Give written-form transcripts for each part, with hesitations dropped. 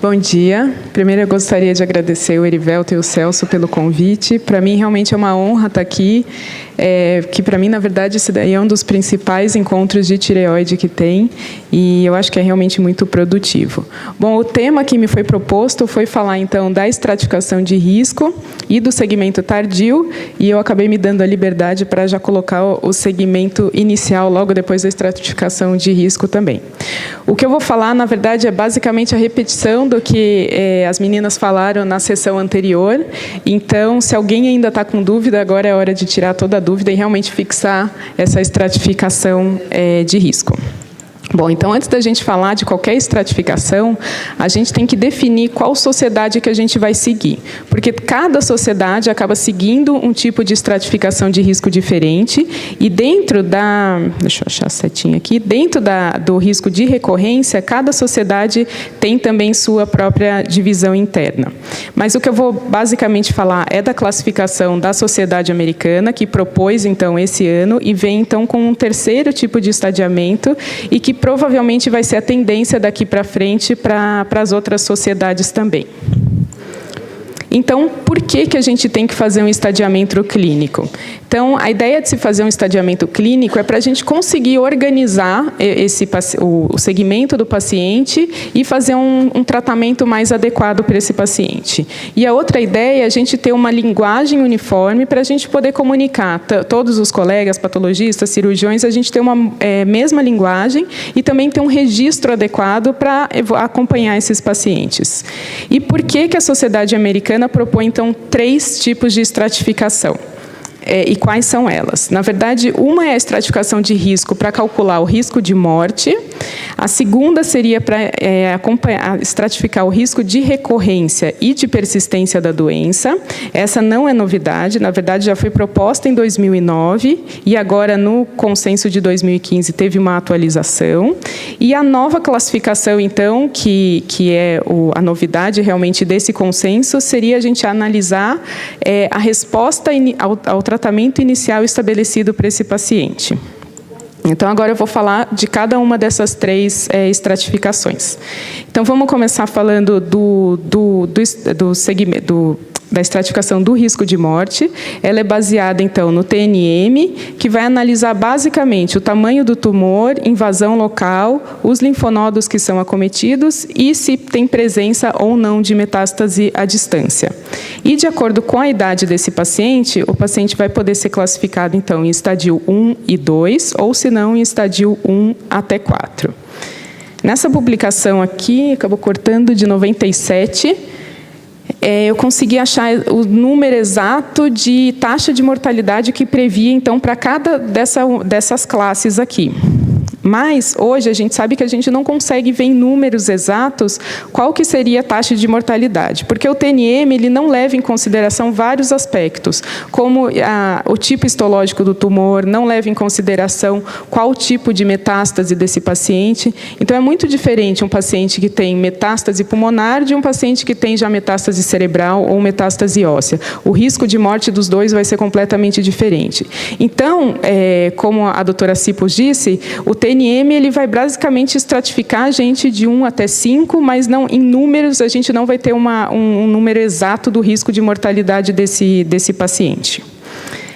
Bom dia. Primeiro, eu gostaria de agradecer o Erivelto e o Celso pelo convite. Para mim, realmente é uma honra estar aqui, que para mim, na verdade, esse daí é um dos principais encontros de tireoide que tem, e eu acho que é realmente muito produtivo. Bom, o tema que me foi proposto foi falar, então, da estratificação de risco e do segmento tardio, e eu acabei me dando a liberdade para já colocar o segmento inicial logo depois da estratificação de risco também. O que eu vou falar, na verdade, é basicamente a repetição do que as meninas falaram na sessão anterior. Então, se alguém ainda está com dúvida, agora é a hora de tirar toda a dúvida e realmente fixar essa estratificação de risco. Bom, então, antes da gente falar de qualquer estratificação, a gente tem que definir qual sociedade que a gente vai seguir, porque cada sociedade acaba seguindo um tipo de estratificação de risco diferente, e dentro da... Deixa eu achar a setinha aqui. Dentro do risco de recorrência, cada sociedade tem também sua própria divisão interna. Mas o que eu vou basicamente falar é da classificação da Sociedade Americana, que propôs, então, esse ano, e vem, então, com um terceiro tipo de estadiamento, e que provavelmente vai ser a tendência daqui para frente para as outras sociedades também. Então, por que a gente tem que fazer um estadiamento clínico? Então, a ideia de se fazer um estadiamento clínico é para a gente conseguir organizar o segmento do paciente e fazer um tratamento mais adequado para esse paciente. E a outra ideia é a gente ter uma linguagem uniforme para a gente poder comunicar. Todos os colegas, patologistas, cirurgiões, a gente ter uma mesma linguagem e também ter um registro adequado para acompanhar esses pacientes. E por que a Sociedade Americana propõe, então, 3 tipos de estratificação? E quais são elas? Na verdade, uma é a estratificação de risco para calcular o risco de morte. A segunda seria para estratificar o risco de recorrência e de persistência da doença. Essa não é novidade, na verdade já foi proposta em 2009 e agora no consenso de 2015 teve uma atualização. E a nova classificação, então, que é a novidade realmente desse consenso, seria a gente analisar a resposta ao tratamento inicial estabelecido para esse paciente. Então, agora eu vou falar de cada uma dessas 3 estratificações. Então, vamos começar falando da estratificação do risco de morte. Ela é baseada, então, no TNM, que vai analisar basicamente o tamanho do tumor, invasão local, os linfonodos que são acometidos e se tem presença ou não de metástase à distância. E, de acordo com a idade desse paciente, o paciente vai poder ser classificado, então, em estadio 1 e 2, ou, se não, em estadio 1 até 4. Nessa publicação aqui, acabou cortando, de 97, eu consegui achar o número exato de taxa de mortalidade que previa, então, para cada dessas classes aqui. Mas, hoje, a gente sabe que a gente não consegue ver em números exatos qual que seria a taxa de mortalidade, porque o TNM ele não leva em consideração vários aspectos, como o tipo histológico do tumor, não leva em consideração qual tipo de metástase desse paciente. Então, é muito diferente um paciente que tem metástase pulmonar de um paciente que tem já metástase cerebral ou metástase óssea. O risco de morte dos dois vai ser completamente diferente. Então, como a doutora Cipos disse, o TNM ele vai basicamente estratificar a gente de 1 até 5, mas não, em números a gente não vai ter um número exato do risco de mortalidade desse paciente.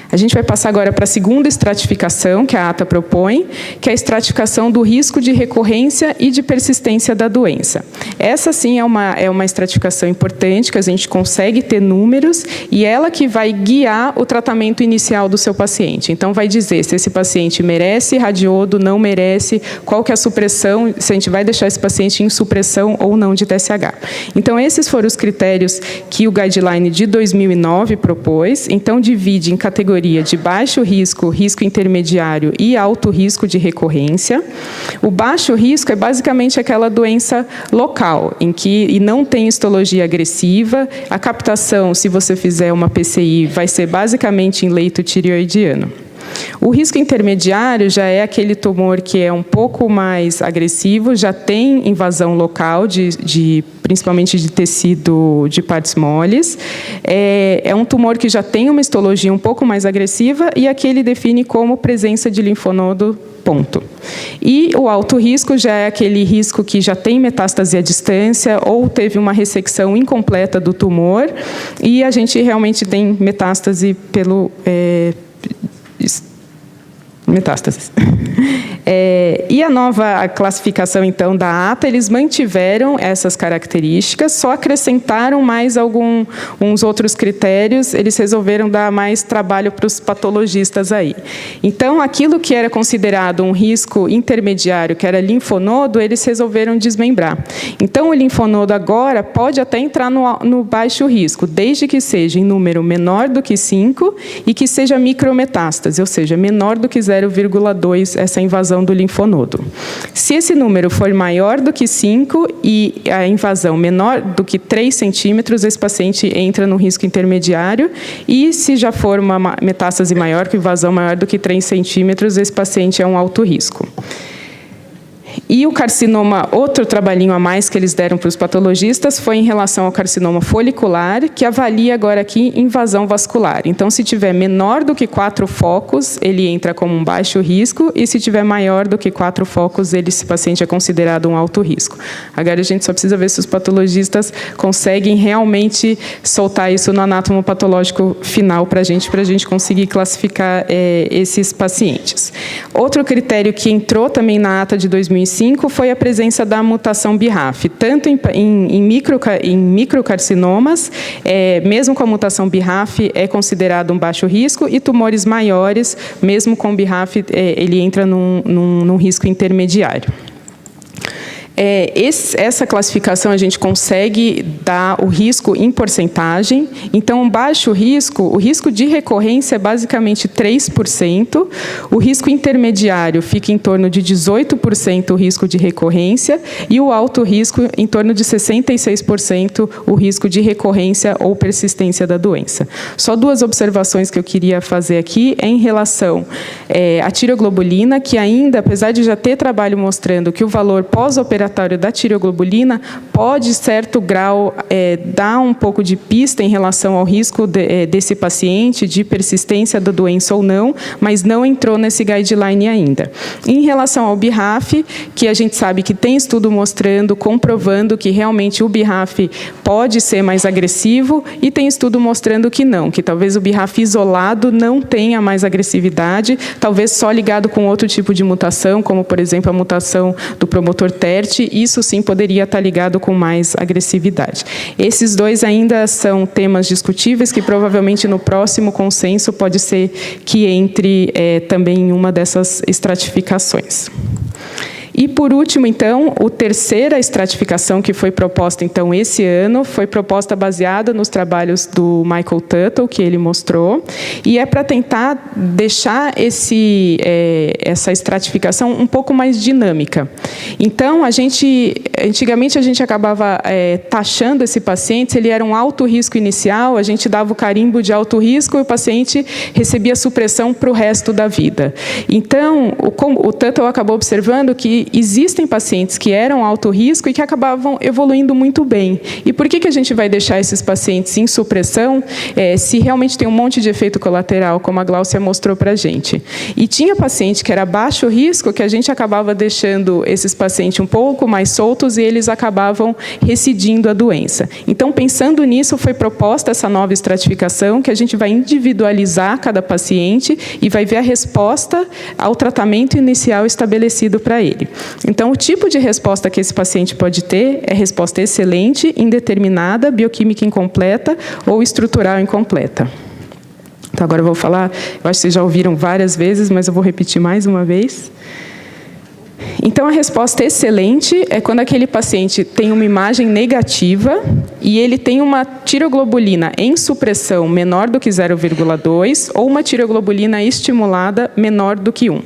A gente vai passar agora para a segunda estratificação, que a ATA propõe, que é a estratificação do risco de recorrência e de persistência da doença. Essa, sim, é uma estratificação importante, que a gente consegue ter números, e ela que vai guiar o tratamento inicial do seu paciente. Então, vai dizer se esse paciente merece radiodo, não merece, qual que é a supressão, se a gente vai deixar esse paciente em supressão ou não de TSH. Então, esses foram os critérios que o Guideline de 2009 propôs. Então, divide em categorias de baixo risco, risco intermediário e alto risco de recorrência. O baixo risco é basicamente aquela doença local, e não tem histologia agressiva. A captação, se você fizer uma PCI, vai ser basicamente em leito tireoidiano. O risco intermediário já é aquele tumor que é um pouco mais agressivo, já tem invasão local, principalmente de tecido de partes moles. É um tumor que já tem uma histologia um pouco mais agressiva, e aqui ele define como presença de linfonodo ponto. E o alto risco já é aquele risco que já tem metástase à distância ou teve uma ressecção incompleta do tumor, e a gente realmente tem metástase pelo... metástases. E a nova classificação, então, da ATA, eles mantiveram essas características, só acrescentaram mais uns outros critérios, eles resolveram dar mais trabalho para os patologistas aí. Então, aquilo que era considerado um risco intermediário, que era linfonodo, eles resolveram desmembrar. Então, o linfonodo agora pode até entrar no baixo risco, desde que seja em número menor do que 5 e que seja micrometástase, ou seja, menor do que 0,2 essa invasão do linfonodo. Se esse número for maior do que 5 e a invasão menor do que 3 centímetros, esse paciente entra no risco intermediário, e se já for uma metástase maior, que invasão maior do que 3 centímetros, esse paciente é um alto risco. E o carcinoma, outro trabalhinho a mais que eles deram para os patologistas, foi em relação ao carcinoma folicular, que avalia agora aqui invasão vascular. Então, se tiver menor do que 4 focos, ele entra como um baixo risco, e se tiver maior do que 4 focos, esse paciente é considerado um alto risco. Agora, a gente só precisa ver se os patologistas conseguem realmente soltar isso no anátomo patológico final para a gente conseguir classificar esses pacientes. Outro critério que entrou também na ata de 2005 foi a presença da mutação BRAF, tanto em microcarcinomas, mesmo com a mutação BRAF, é considerado um baixo risco, e tumores maiores, mesmo com BRAF, ele entra num risco intermediário. Essa classificação a gente consegue dar o risco em porcentagem. Então, um baixo risco, o risco de recorrência é basicamente 3%, o risco intermediário fica em torno de 18% o risco de recorrência, e o alto risco em torno de 66% o risco de recorrência ou persistência da doença. Só duas observações que eu queria fazer aqui é em relação à tireoglobulina, que ainda, apesar de já ter trabalho mostrando que o valor pós-operatório da tireoglobulina pode, certo grau, dar um pouco de pista em relação ao risco desse paciente, de persistência da doença ou não, mas não entrou nesse guideline ainda. Em relação ao BRAF, que a gente sabe que tem estudo mostrando, comprovando que realmente o BRAF pode ser mais agressivo, e tem estudo mostrando que não, que talvez o BRAF isolado não tenha mais agressividade, talvez só ligado com outro tipo de mutação, como, por exemplo, a mutação do promotor TERT, isso sim poderia estar ligado com mais agressividade. Esses dois ainda são temas discutíveis, que provavelmente no próximo consenso pode ser que entre também em uma dessas estratificações. E, por último, então, a terceira estratificação que foi proposta, então, esse ano, foi proposta baseada nos trabalhos do Michael Tuttle, que ele mostrou, e é para tentar deixar essa estratificação um pouco mais dinâmica. Então, antigamente, a gente acabava taxando esse paciente, se ele era um alto risco inicial, a gente dava o carimbo de alto risco e o paciente recebia supressão para o resto da vida. Então, o Tuttle acabou observando que existem pacientes que eram alto risco e que acabavam evoluindo muito bem. E por que a gente vai deixar esses pacientes em supressão se realmente tem um monte de efeito colateral, como a Gláucia mostrou para a gente? E tinha paciente que era baixo risco, que a gente acabava deixando esses pacientes um pouco mais soltos e eles acabavam recidindo a doença. Então, pensando nisso, foi proposta essa nova estratificação, que a gente vai individualizar cada paciente e vai ver a resposta ao tratamento inicial estabelecido para ele. Então, o tipo de resposta que esse paciente pode ter é resposta excelente, indeterminada, bioquímica incompleta ou estrutural incompleta. Então, agora eu vou falar, eu acho que vocês já ouviram várias vezes, mas eu vou repetir mais uma vez. Então, a resposta excelente é quando aquele paciente tem uma imagem negativa e ele tem uma tireoglobulina em supressão menor do que 0,2 ou uma tireoglobulina estimulada menor do que 1.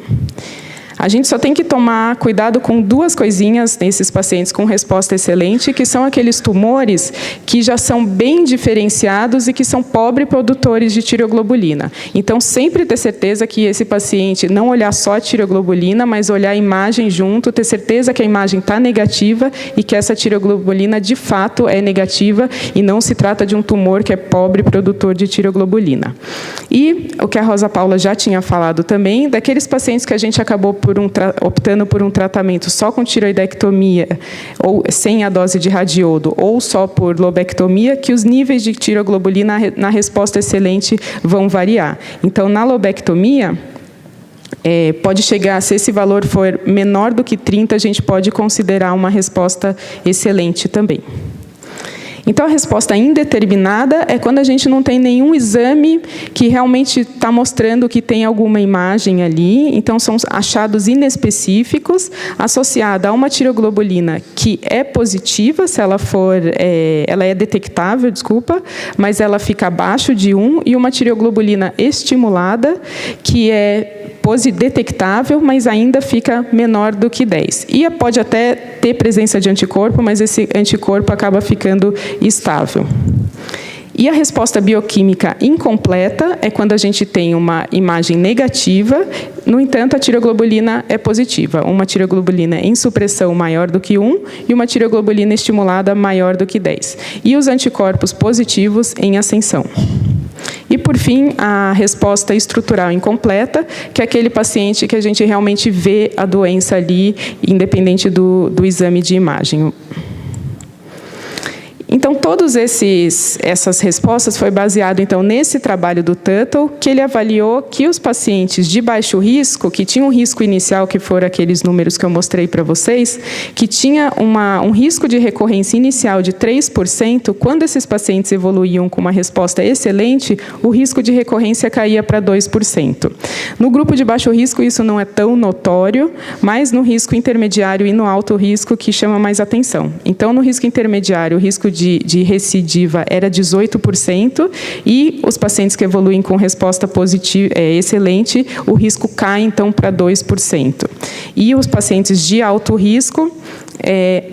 A gente só tem que tomar cuidado com duas coisinhas nesses pacientes com resposta excelente, que são aqueles tumores que já são bem diferenciados e que são pobres produtores de tireoglobulina. Então, sempre ter certeza que esse paciente não olhar só a tireoglobulina, mas olhar a imagem junto, ter certeza que a imagem está negativa e que essa tireoglobulina, de fato, é negativa e não se trata de um tumor que é pobre produtor de tireoglobulina. E o que a Rosa Paula já tinha falado também, daqueles pacientes que a gente acabou por optando por um tratamento só com tireoidectomia, ou sem a dose de radiodo, ou só por lobectomia, que os níveis de tireoglobulina na resposta excelente vão variar. Então, na lobectomia, pode chegar, se esse valor for menor do que 30, a gente pode considerar uma resposta excelente também. Então, a resposta indeterminada é quando a gente não tem nenhum exame que realmente está mostrando que tem alguma imagem ali. Então, são achados inespecíficos, associada a uma tireoglobulina que é positiva, se ela for, ela é detectável, mas ela fica abaixo de 1, e uma tireoglobulina estimulada, que é detectável, mas ainda fica menor do que 10. E pode até ter presença de anticorpo, mas esse anticorpo acaba ficando estável. E a resposta bioquímica incompleta é quando a gente tem uma imagem negativa, no entanto, a tireoglobulina é positiva. Uma tireoglobulina em supressão maior do que 1 e uma tireoglobulina estimulada maior do que 10. E os anticorpos positivos em ascensão. E, por fim, a resposta estrutural incompleta, que é aquele paciente que a gente realmente vê a doença ali, independente do exame de imagem. Então, todas essas respostas foi baseado então, nesse trabalho do Tuttle, que ele avaliou que os pacientes de baixo risco, que tinham um risco inicial, que foram aqueles números que eu mostrei para vocês, que tinha um risco de recorrência inicial de 3%, quando esses pacientes evoluíam com uma resposta excelente, o risco de recorrência caía para 2%. No grupo de baixo risco, isso não é tão notório, mas no risco intermediário e no alto risco, que chama mais atenção. Então, no risco intermediário, o risco de recidiva era 18%, e os pacientes que evoluem com resposta positiva, excelente, o risco cai, então, para 2%. E os pacientes de alto risco,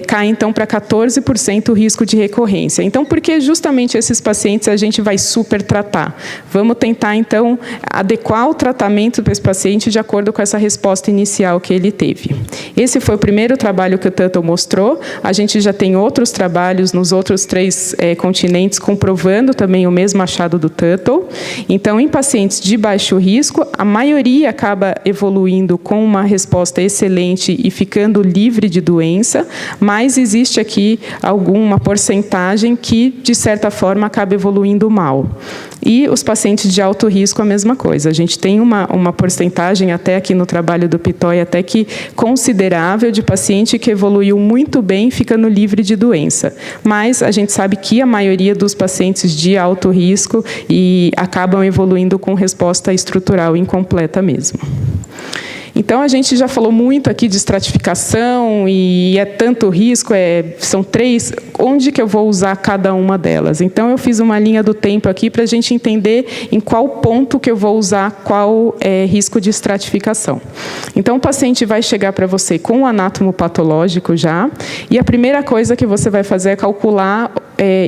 cai, então, para 14% o risco de recorrência. Então, por que justamente esses pacientes a gente vai super tratar? Vamos tentar, então, adequar o tratamento para esse paciente de acordo com essa resposta inicial que ele teve. Esse foi o primeiro trabalho que o Tuttle mostrou. A gente já tem outros trabalhos nos outros 3 continentes comprovando também o mesmo achado do Tuttle. Então, em pacientes de baixo risco, a maioria acaba evoluindo com uma resposta excelente e ficando livre de doença, mas existe aqui alguma porcentagem que, de certa forma, acaba evoluindo mal. E os pacientes de alto risco, a mesma coisa. A gente tem uma porcentagem, até aqui no trabalho do Pitoi, até que considerável, de paciente que evoluiu muito bem, ficando livre de doença. Mas a gente sabe que a maioria dos pacientes de alto risco acabam evoluindo com resposta estrutural incompleta mesmo. Então, a gente já falou muito aqui de estratificação, e é tanto risco, são 3, onde que eu vou usar cada uma delas? Então, eu fiz uma linha do tempo aqui para a gente entender em qual ponto que eu vou usar qual risco de estratificação. Então, o paciente vai chegar para você com o anátomo patológico já, e a primeira coisa que você vai fazer é calcular,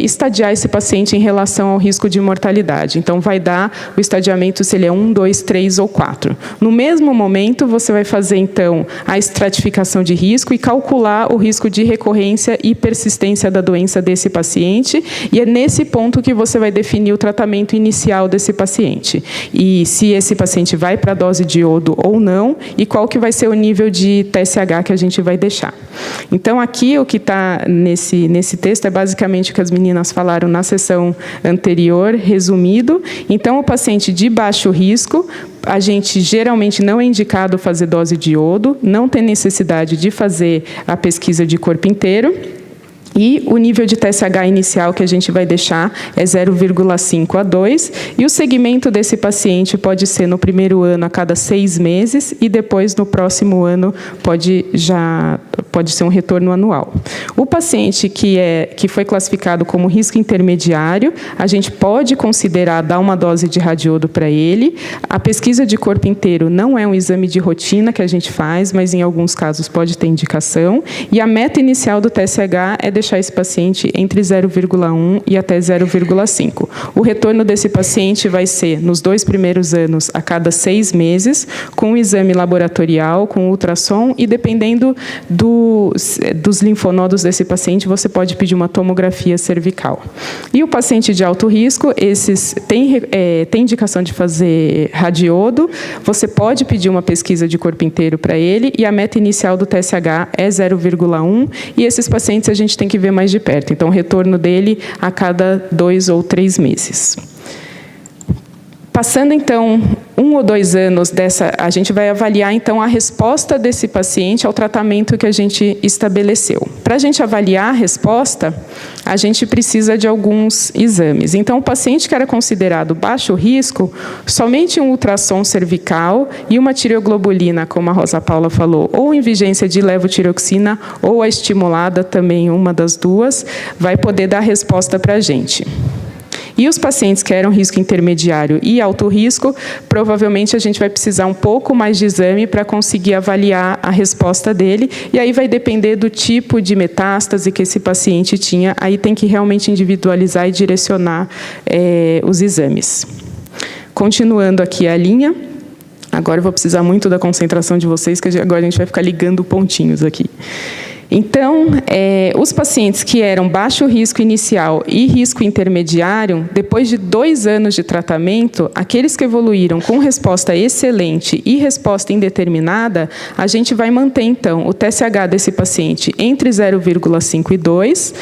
estadiar esse paciente em relação ao risco de mortalidade. Então, vai dar o estadiamento se ele é 1, 2, 3 ou 4. No mesmo momento, você vai fazer, então, a estratificação de risco e calcular o risco de recorrência e persistência da doença desse paciente, e é nesse ponto que você vai definir o tratamento inicial desse paciente. E se esse paciente vai para a dose de iodo ou não, e qual que vai ser o nível de TSH que a gente vai deixar. Então, aqui, o que está nesse texto é basicamente o que as meninas falaram na sessão anterior, resumido. Então, o paciente de baixo risco, a gente geralmente não é indicado fazer dose de iodo, não tem necessidade de fazer a pesquisa de corpo inteiro. E o nível de TSH inicial que a gente vai deixar é 0,5 a 2, e o segmento desse paciente pode ser no primeiro ano a cada 6 meses, e depois, no próximo ano, pode ser um retorno anual. O paciente que foi classificado como risco intermediário, a gente pode considerar dar uma dose de radiodo para ele. A pesquisa de corpo inteiro não é um exame de rotina que a gente faz, mas em alguns casos pode ter indicação, e a meta inicial do TSH é deixar deixar esse paciente entre 0,1 e até 0,5. O retorno desse paciente vai ser, nos 2 primeiros anos, a cada 6 meses, com um exame laboratorial, com ultrassom, e dependendo dos linfonodos desse paciente, você pode pedir uma tomografia cervical. E o paciente de alto risco, esses tem indicação de fazer radiodo, você pode pedir uma pesquisa de corpo inteiro para ele, e a meta inicial do TSH é 0,1, e esses pacientes a gente tem que ver mais de perto. Então, o retorno dele a cada 2 ou 3 meses. Passando, então, 1 ou 2 anos a gente vai avaliar, então, a resposta desse paciente ao tratamento que a gente estabeleceu. Para a gente avaliar a resposta, a gente precisa de alguns exames. Então, o paciente que era considerado baixo risco, somente um ultrassom cervical e uma tireoglobulina, como a Rosa Paula falou, ou em vigência de levotiroxina, ou a estimulada, também uma das duas, vai poder dar resposta para a gente. E os pacientes que eram risco intermediário e alto risco, provavelmente a gente vai precisar um pouco mais de exame para conseguir avaliar a resposta dele, e aí vai depender do tipo de metástase que esse paciente tinha, aí tem que realmente individualizar e direcionar os exames. Continuando aqui a linha, agora eu vou precisar muito da concentração de vocês, que agora a gente vai ficar ligando pontinhos aqui. Então, os pacientes que eram baixo risco inicial e risco intermediário, depois de 2 anos de tratamento, aqueles que evoluíram com resposta excelente e resposta indeterminada, a gente vai manter, então, o TSH desse paciente entre 0,5 e 2,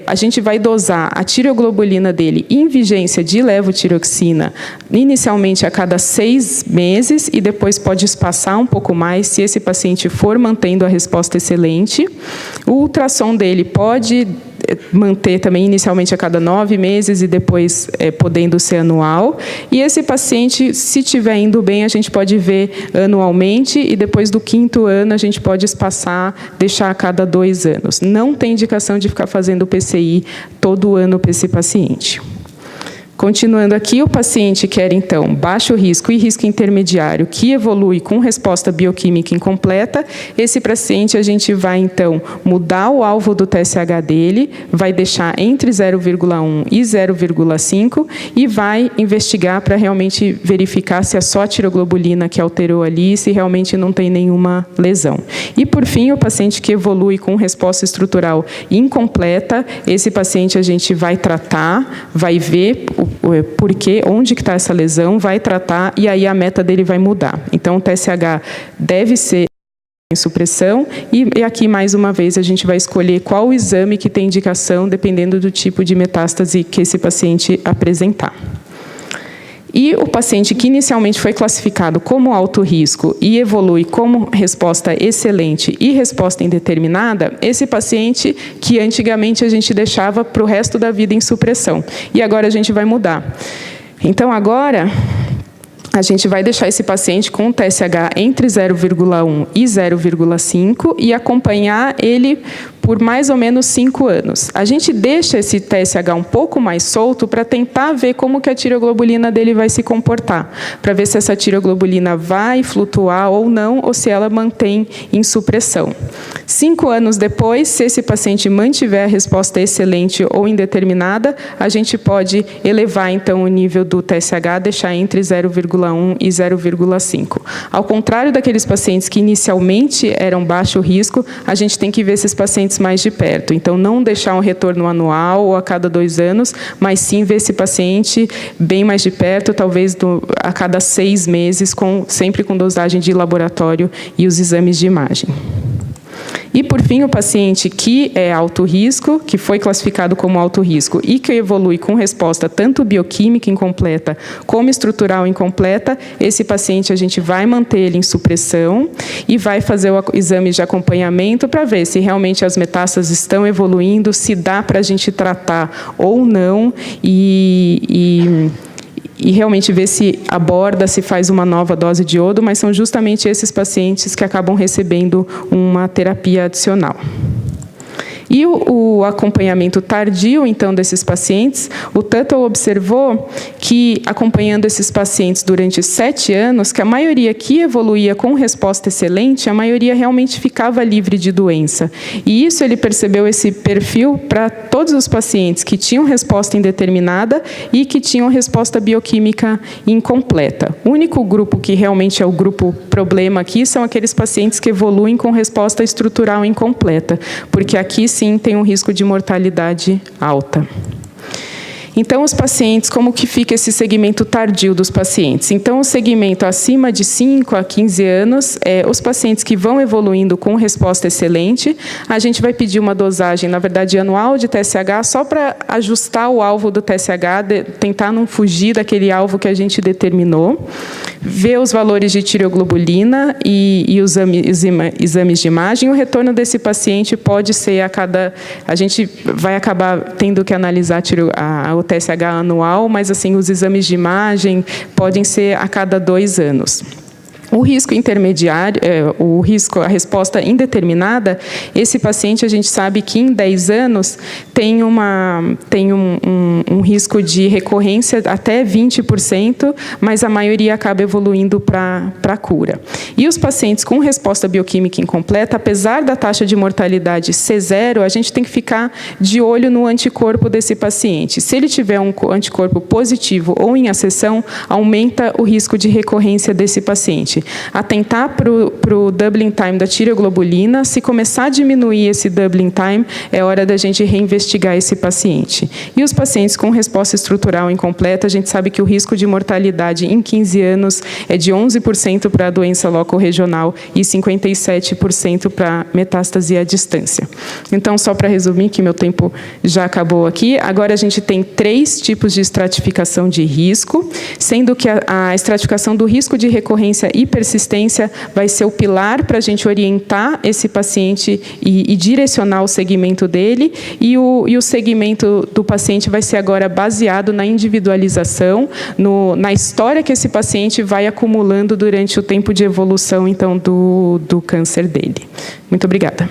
a gente vai dosar a tireoglobulina dele em vigência de levotiroxina, inicialmente a cada 6 meses, e depois pode espaçar um pouco mais, se esse paciente for mantendo a resposta excelente. O ultrassom dele pode manter também inicialmente a cada 9 meses e depois podendo ser anual. E esse paciente, se estiver indo bem, a gente pode ver anualmente, e depois do 5º ano a gente pode espaçar, deixar a cada 2 anos. Não tem indicação de ficar fazendo PCI todo ano para esse paciente. Continuando aqui, o paciente que era, então, baixo risco e risco intermediário, que evolui com resposta bioquímica incompleta, esse paciente a gente vai, então, mudar o alvo do TSH dele, vai deixar entre 0,1 e 0,5 e vai investigar para realmente verificar se é só a tireoglobulina que alterou ali, se realmente não tem nenhuma lesão. E, por fim, o paciente que evolui com resposta estrutural incompleta, esse paciente a gente vai tratar, vai ver porque, onde que está essa lesão, vai tratar, e aí a meta dele vai mudar. Então, o TSH deve ser em supressão, e aqui, mais uma vez, a gente vai escolher qual o exame que tem indicação, dependendo do tipo de metástase que esse paciente apresentar. E o paciente que inicialmente foi classificado como alto risco e evolui como resposta excelente e resposta indeterminada, esse paciente que antigamente a gente deixava para o resto da vida em supressão. E agora a gente vai mudar. Então, agora, a gente vai deixar esse paciente com TSH entre 0,1 e 0,5 e acompanhar ele por mais ou menos 5 anos. A gente deixa esse TSH um pouco mais solto para tentar ver como que a tireoglobulina dele vai se comportar, para ver se essa tireoglobulina vai flutuar ou não, ou se ela mantém em supressão. 5 anos depois, se esse paciente mantiver a resposta excelente ou indeterminada, a gente pode elevar, então, o nível do TSH, deixar entre 0,1 e 0,5. Ao contrário daqueles pacientes que inicialmente eram baixo risco, a gente tem que ver esses pacientes mais de perto. Então, não deixar um retorno anual ou a cada 2 anos, mas sim ver esse paciente bem mais de perto, talvez a cada 6 meses, sempre com dosagem de laboratório e os exames de imagem. E, por fim, o paciente que é alto risco, que foi classificado como alto risco e que evolui com resposta tanto bioquímica incompleta como estrutural incompleta, esse paciente a gente vai manter ele em supressão e vai fazer o exame de acompanhamento para ver se realmente as metástases estão evoluindo, se dá para a gente tratar ou não, e realmente ver se aborda, se faz uma nova dose de iodo, mas são justamente esses pacientes que acabam recebendo uma terapia adicional. E o acompanhamento tardio, então, desses pacientes, o Tuttle observou que, acompanhando esses pacientes durante 7 anos, que a maioria que evoluía com resposta excelente, a maioria realmente ficava livre de doença. E isso ele percebeu esse perfil para todos os pacientes que tinham resposta indeterminada e que tinham resposta bioquímica incompleta. O único grupo que realmente é o grupo problema aqui são aqueles pacientes que evoluem com resposta estrutural incompleta, porque aqui sim tem um risco de mortalidade alta. Então, os pacientes, como que fica esse segmento tardio dos pacientes? Então, o segmento acima de 5 a 15 anos, os pacientes que vão evoluindo com resposta excelente, a gente vai pedir uma dosagem, na verdade, anual de TSH, só para ajustar o alvo do TSH, tentar não fugir daquele alvo que a gente determinou, ver os valores de tireoglobulina e os exames de imagem. O retorno desse paciente pode ser a cada... A gente vai acabar tendo que analisar o TSH anual, mas assim, os exames de imagem podem ser a cada 2 anos. O risco intermediário, a resposta indeterminada, esse paciente a gente sabe que em 10 anos tem um risco de recorrência até 20%, mas a maioria acaba evoluindo para a cura. E os pacientes com resposta bioquímica incompleta, apesar da taxa de mortalidade ser 0, a gente tem que ficar de olho no anticorpo desse paciente. Se ele tiver um anticorpo positivo ou em acessão, aumenta o risco de recorrência desse paciente. Atentar para o doubling time da tireoglobulina. Se começar a diminuir esse doubling time, é hora da gente reinvestigar esse paciente. E os pacientes com resposta estrutural incompleta, a gente sabe que o risco de mortalidade em 15 anos é de 11% para a doença locorregional e 57% para metástase à distância. Então, só para resumir, que meu tempo já acabou aqui, agora a gente tem 3 tipos de estratificação de risco, sendo que a estratificação do risco de recorrência e persistência vai ser o pilar para a gente orientar esse paciente e direcionar o segmento dele, e o segmento do paciente vai ser agora baseado na individualização, na história que esse paciente vai acumulando durante o tempo de evolução, então, do câncer dele. Muito obrigada.